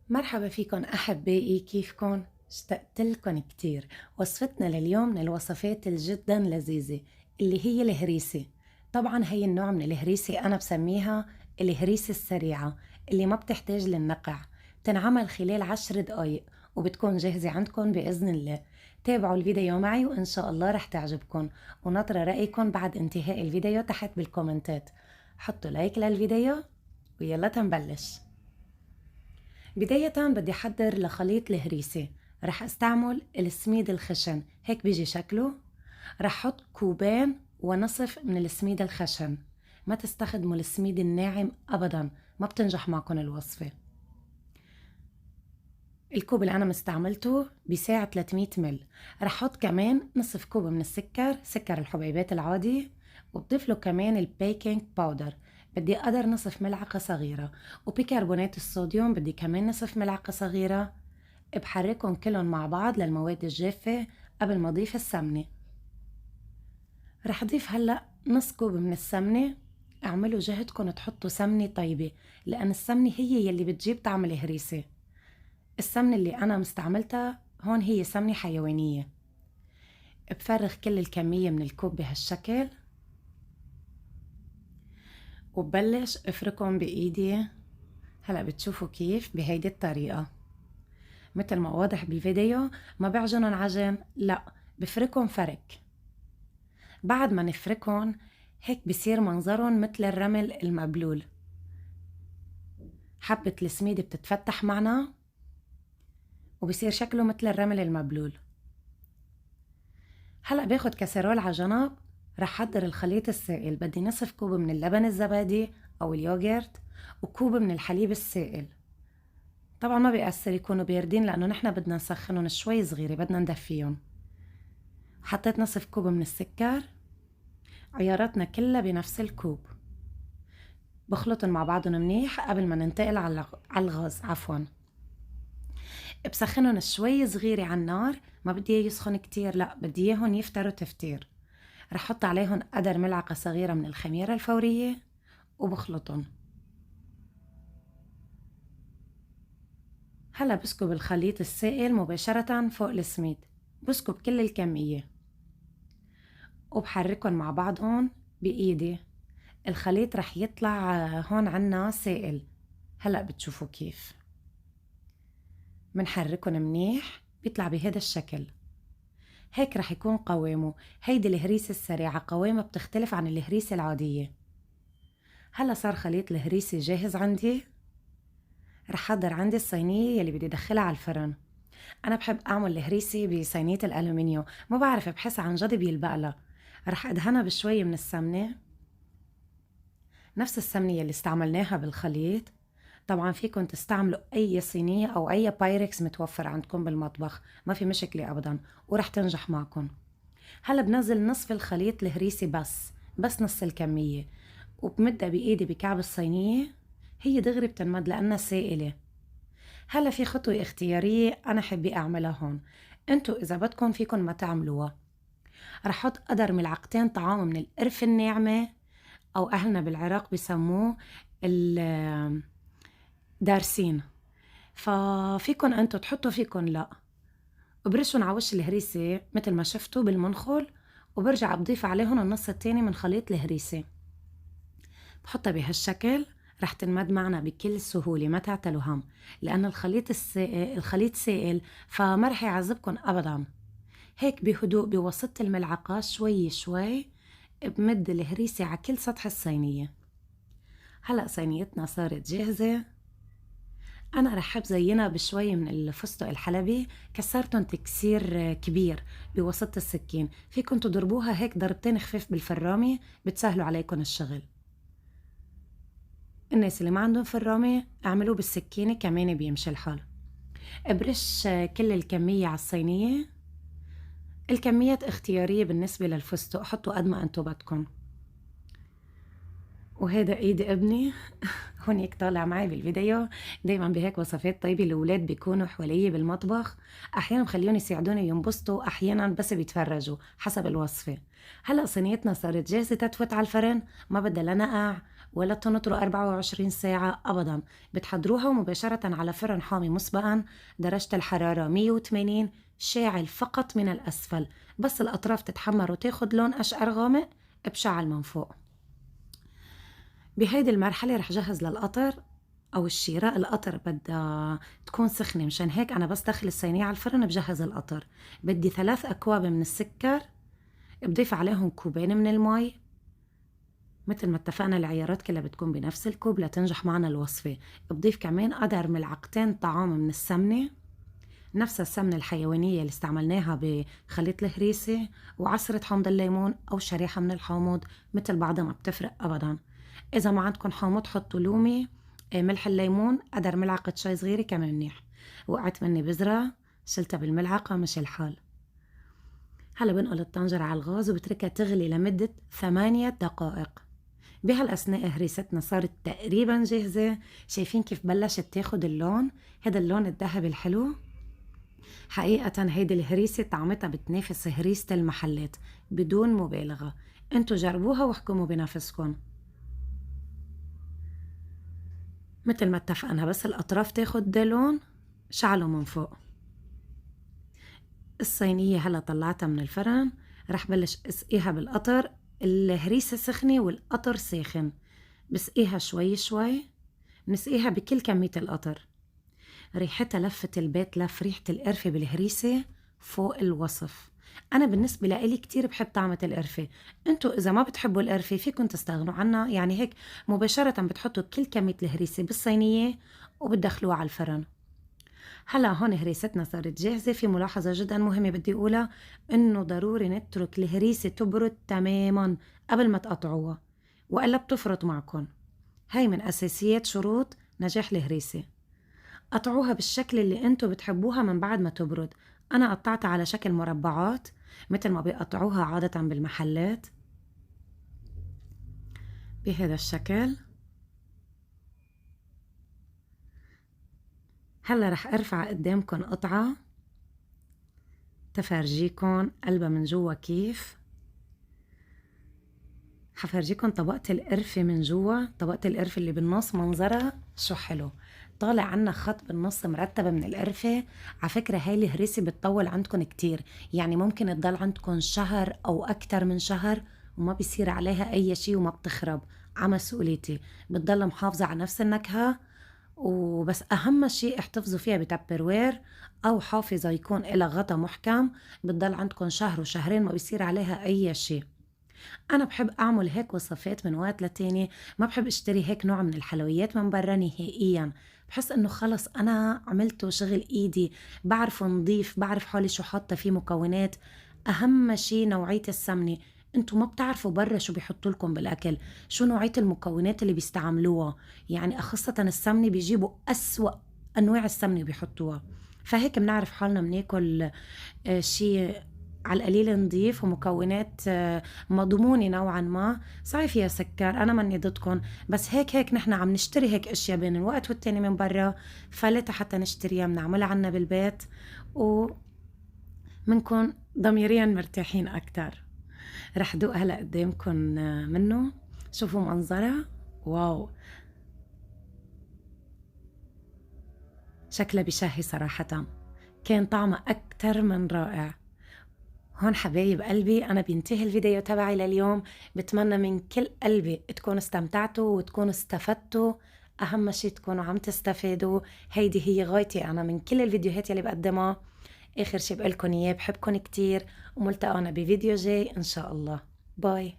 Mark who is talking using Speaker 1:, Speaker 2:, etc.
Speaker 1: مرحبا فيكن أحبائي، كيفكن؟ اشتقت لكم كتير. وصفتنا لليوم من الوصفات الجدا لذيذة اللي هي الهريسة. طبعا هي النوع من الهريسة أنا بسميها الهريسة السريعة اللي ما بتحتاج للنقع، بتنعمل خلال 10 دقايق وبتكون جاهزة عندكم بإذن الله. تابعوا الفيديو معي وإن شاء الله رح تعجبكم، ونطرة رأيكم بعد انتهاء الفيديو تحت بالكومنتات. حطوا لايك للفيديو ويلا تنبلش. بداية بدي أحضر لخليط الهريسة. رح استعمل السميد الخشن، هيك بيجي شكله. رح حط كوبين ونصف من السميد الخشن، ما تستخدموا السميد الناعم أبدا، ما بتنجح معكم الوصفة. الكوب اللي أنا مستعملته بيساع 300 مل. رح حط كمان نصف كوب من السكر، سكر الحبيبات العادي، وبضيف له كمان البيكنج باودر، بدي قدر نصف ملعقة صغيرة، وبيكربونات الصوديوم بدي كمان نصف ملعقة صغيرة. بحركهم كلهم مع بعض للمواد الجافة قبل ما أضيف السمنة. رح أضيف هلأ نص كوب من السمنة. اعملوا جهدكم تحطوا سمنة طيبة، لأن السمنة هي يلي بتجيب طعم الهريسة. السمنة اللي أنا مستعملتها هون هي سمنة حيوانية. بفرغ كل الكمية من الكوب بهالشكل، وببلش افركهم بإيدي. هلأ بتشوفوا كيف بهيدي الطريقة، مثل ما واضح بالفيديو. ما بعجنن عجن، لا، بفركهم فرك. بعد ما نفركهم هيك بصير منظرهم مثل الرمل المبلول. حبة السميد بتتفتح معنا وبصير شكله مثل الرمل المبلول. هلأ باخد كاسرول على جنب. رح حضر الخليط السائل. بدي نصف كوب من اللبن الزبادي أو اليوغرت، وكوب من الحليب السائل. طبعا ما بيأثر يكونوا باردين، لأنه نحن بدنا نسخنهم شوي صغيرة، بدنا ندفيهم. حطيت نصف كوب من السكر، عياراتنا كلها بنفس الكوب. بخلطهم مع بعضهم منيح قبل ما ننتقل على الغاز. بسخنهم شوي صغيرة على النار، ما بدي اياه يسخن كتير، لا، بدي اياهم يفتروا تفتير. رح حط عليهم قدر ملعقة صغيرة من الخميرة الفورية وبخلطهم. هلا بسكب الخليط السائل مباشرة فوق السميد، بسكب كل الكمية وبحركهم مع بعضهم بإيدي. الخليط رح يطلع هون عنا سائل. هلأ بتشوفوا كيف منحركهم منيح، بيطلع بهذا الشكل. هيك رح يكون قوامه. هيدي الهريسة السريعة قوامها بتختلف عن الهريسة العادية. هلا صار خليط الهريسة جاهز عندي. رح حضر عندي الصينية يلي بدي ادخلها على الفرن. انا بحب اعمل الهريسة بصينية الالومنيوم، ما بعرف، بحس عن جد بيلبقلها. رح ادهنها بشوية من السمنة، نفس السمنة يلي استعملناها بالخليط. طبعا فيكن تستعملوا اي صينية او اي بايركس متوفر عندكم بالمطبخ، ما في مشكلة ابدا، ورح تنجح معكم. هلا بنزل نصف الخليط الهريسي، بس نص الكمية، وبمدها بإيدي بكعب الصينية. هي دغري بتنمد لأنها سائلة. هلا في خطوة اختيارية أنا حبي أعملها هون، انتو إذا بدكن فيكن ما تعملوها. رح حط قدر ملعقتين طعام من القرفة الناعمة، أو أهلنا بالعراق بسموه الدارسين. ففيكن انتو تحطوا، فيكن لا. وبرشهم على وش الهريسة مثل ما شفتوا بالمنخل، وبرجع بضيف عليهم النص التاني من خليط الهريسة. بحطها بهالشكل. رح تنمد معنا بكل سهولة، ما تعتلوا هم، لأن الخليط سائل، فما رح يعذبكن أبدا. هيك بهدوء بوسط الملعقة شوي شوي بمد الهريسة على كل سطح الصينية. هلأ صينيتنا صارت جاهزة. أنا رح بزينها بشوي من الفستق الحلبي، كسرتهم تكسير كبير بوسط السكين. فيكن تضربوها هيك ضربتين خفيف بالفرامة، بتسهلوا عليكم الشغل. الناس اللي ما عندهم فرامة اعملوه بالسكينة كمان بيمشي الحال. برش كل الكمية على الصينية. الكميات اختيارية بالنسبة للفستق، حطوا قد ما انتو بدكن. وهذا ايد ابني هونيك طالع معي بالفيديو. دايما بهيك وصفات طيبة الأولاد بيكونوا حوالي بالمطبخ، أحيانا بخليهم يساعدوني ينبسطوا، أحيانا بس بيتفرجوا حسب الوصفة. هلأ صينيتنا صارت جاهزة تتفوت على الفرن، ما بدها لا نقع ولا تنطروا 24 ساعة أبدا. بتحضروها مباشرة على فرن حامي مسبقا، درجة الحرارة 180، شاعل فقط من الأسفل، بس الأطراف تتحمر وتاخد لون أشقر غامق بشعل من فوق. بهيدي المرحلة رح جهز للقطر أو الشيرة. القطر بدها تكون سخنة، مشان هيك أنا بس دخل الصينية على الفرن بجهز القطر. بدي 3 أكواب من السكر، بضيف عليهم كوبين من المي، مثل ما اتفقنا العيارات كلها بتكون بنفس الكوب لتنجح معنا الوصفة. بضيف كمان قدر ملعقتين طعام من السمنة، نفس السمنة الحيوانية اللي استعملناها بخليط الهريسة، وعصرة حامض الليمون أو شريحة من الحامض، مثل بعضها ما بتفرق أبدا. إذا ما عندكم حامض حطوا لومي، ملح الليمون قدر ملعقة شاي صغيرة كمان منيح. وقعت مني بذرة شلتها بالملعقة مش الحال. هلا بنقل الطنجرة على الغاز وبتركها تغلي لمدة 8 دقائق. بهالأثناء هريستنا صارت تقريبا جاهزة. شايفين كيف بلشت تاخد اللون؟ هذا اللون الذهبي الحلو. حقيقة هيدي الهريسة طعمتها بتنافس هريسة المحلات بدون مبالغة. انتو جربوها واحكموا بنفسكن. مثل ما اتفقنا بس الأطراف تاخد لون شعله من فوق. الصينية هلا طلعتها من الفرن، رح بلش اسقيها بالقطر. الهريسة سخنة والقطر ساخن، بسقيها شوي شوي، نسقيها بكل كمية القطر. ريحتها لفت البيت، لف ريحة القرفة بالهريسة فوق الوصف. أنا بالنسبة لإلي كتير بحب طعمة القرفة. انتو إذا ما بتحبوا القرفة فيكن تستغنوا عنها، يعني هيك مباشرة بتحطوا كل كمية الهريسة بالصينية وبتدخلوها على الفرن. هلا هون هريستنا صارت جاهزة. في ملاحظة جدا مهمة بدي أقولها، إنه ضروري نترك الهريسة تبرد تماما قبل ما تقطعوها، وإلا بتفرط معكم. هاي من أساسيات شروط نجاح الهريسة. قطعوها بالشكل اللي انتو بتحبوها من بعد ما تبرد. أنا قطعتها على شكل مربعات مثل ما بيقطعوها عادة بالمحلات، بهذا الشكل. هلا رح ارفع قدامكن قطعة تفرجيكن قلبها من جوا كيف. حفرجيكن طبقة القرفة من جوا، طبقة القرفة اللي بالنص منظرها شو حلو، طالع عنا خط بالنص مرتبة من القرفة. على فكرة هاي الهريسة بتطول عندكن كتير، يعني ممكن تضل عندكن شهر أو أكتر من شهر وما بيصير عليها أي شي وما بتخرب. على مسؤوليتي بتضل محافظة على نفس النكهة، وبس أهم شيء احتفظوا فيها بتابروير أو حافظة يكون إلها غطا محكم. بتضل عندكن شهر وشهرين ما بيصير عليها أي شيء. أنا بحب أعمل هيك وصفات من وقت لتاني، ما بحب اشتري هيك نوع من الحلويات من برا نهائيا. بحس إنه خلص أنا عملته شغل إيدي، بعرف نضيف، بعرف حالي شو حاطة فيه مكونات. أهم شي نوعية السمنة. انتو ما بتعرفوا برا شو بيحطوا لكم بالاكل، شو نوعية المكونات اللي بيستعملوها. يعني خاصة السمنة بيجيبوا أسوأ انواع السمنة بيحطوها. فهيك بنعرف حالنا بناكل شي على القليل نضيف ومكونات مضمونة نوعا ما. صحيح فيها سكر، أنا ماني ضدكم، بس هيك نحن عم نشتري هيك أشياء بين الوقت والتاني من برا، فلتا حتى نشتريها بنعملها عنا بالبيت ومنكن ضميريا مرتاحين أكتر. رح دوق هلا قدامكم منه، شوفوا منظرها. واو، شكلها بشهي صراحة، كان طعمها أكتر من رائع. هون حبايب قلبي أنا بينتهي الفيديو تبعي لليوم. بتمنى من كل قلبي تكونوا استمتعتوا وتكونوا استفدتوا. أهم شي تكونوا عم تستفادوا، هيدي هي غايتي أنا من كل الفيديوهات يلي بقدمها. آخر شي بقلكن إياه بحبكن كتير، وملتقانا بفيديو جاي إن شاء الله. باي.